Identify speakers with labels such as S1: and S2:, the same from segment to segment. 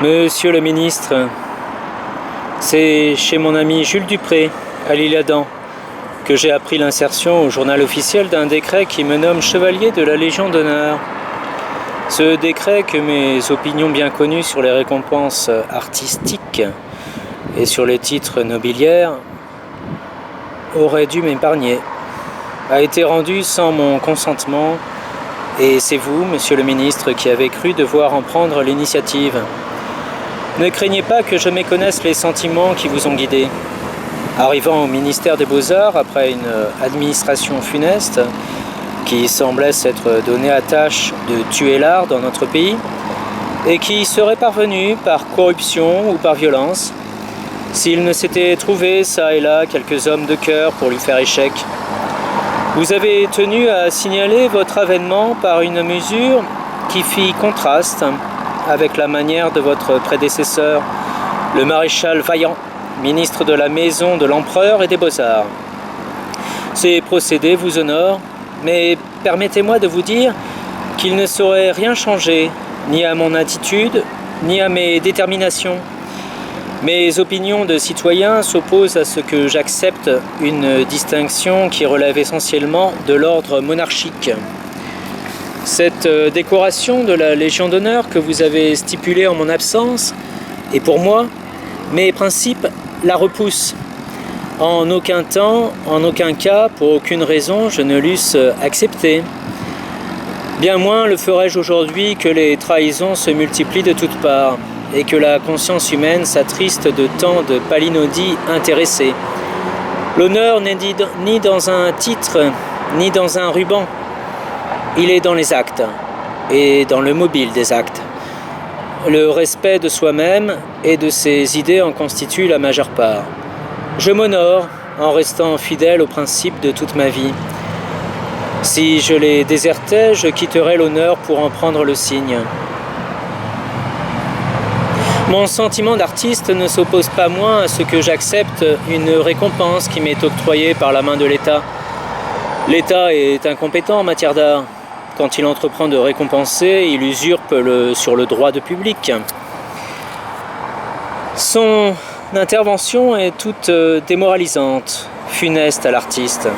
S1: Monsieur le ministre, c'est chez mon ami Jules Dupré, à l'Isle-Adam, que j'ai appris l'insertion au journal officiel d'un décret qui me nomme chevalier de la Légion d'honneur. Ce décret, que mes opinions bien connues sur les récompenses artistiques et sur les titres nobiliaires auraient dû m'épargner, a été rendu sans mon consentement, et c'est vous, monsieur le ministre, qui avez cru devoir en prendre l'initiative. Ne craignez pas que je méconnaisse les sentiments qui vous ont guidé. Arrivant au ministère des Beaux-Arts, après une administration funeste, qui semblait s'être donnée à tâche de tuer l'art dans notre pays, et qui serait parvenue par corruption ou par violence, s'il ne s'était trouvé çà et là quelques hommes de cœur pour lui faire échec. Vous avez tenu à signaler votre avènement par une mesure qui fit contraste avec la manière de votre prédécesseur, le maréchal Vaillant, ministre de la Maison de l'Empereur et des Beaux-Arts. Ces procédés vous honorent, mais permettez-moi de vous dire qu'il ne saurait rien changer, ni à mon attitude, ni à mes déterminations. Mes opinions de citoyen s'opposent à ce que j'accepte une distinction qui relève essentiellement de l'ordre monarchique. Cette décoration de la Légion d'honneur que vous avez stipulée en mon absence est pour moi, mes principes la repoussent. En aucun temps, en aucun cas, pour aucune raison, je ne l'eusse accepté. Bien moins le ferais-je aujourd'hui que les trahisons se multiplient de toutes parts et que la conscience humaine s'attriste de tant de palinodies intéressées. L'honneur n'est ni dans un titre, ni dans un ruban. Il est dans les actes et dans le mobile des actes. Le respect de soi-même et de ses idées en constitue la majeure part. Je m'honore en restant fidèle aux principes de toute ma vie. Si je les désertais, je quitterais l'honneur pour en prendre le signe. Mon sentiment d'artiste ne s'oppose pas moins à ce que j'accepte une récompense qui m'est octroyée par la main de l'État. L'État est incompétent en matière d'art. Quand il entreprend de récompenser, il usurpe sur le droit de public. Son intervention est toute démoralisante, funeste à l'artiste,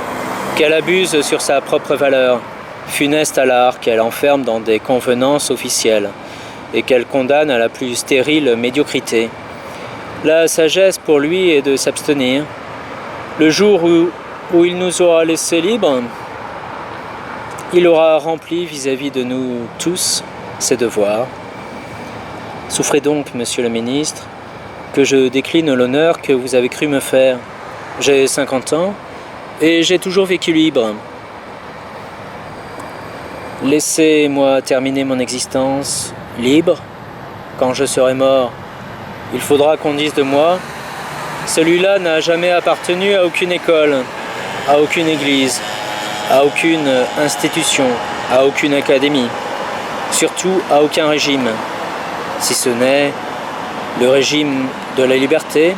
S1: qu'elle abuse sur sa propre valeur, funeste à l'art qu'elle enferme dans des convenances officielles et qu'elle condamne à la plus stérile médiocrité. La sagesse pour lui est de s'abstenir. Le jour où il nous aura laissés libres, il aura rempli vis-à-vis de nous tous ses devoirs. Souffrez donc, monsieur le ministre, que je décline l'honneur que vous avez cru me faire. J'ai 50 ans et j'ai toujours vécu libre. Laissez-moi terminer mon existence libre. Quand je serai mort, il faudra qu'on dise de moi: celui-là n'a jamais appartenu à aucune école, à aucune église, à aucune institution, à aucune académie, surtout à aucun régime, si ce n'est le régime de la liberté,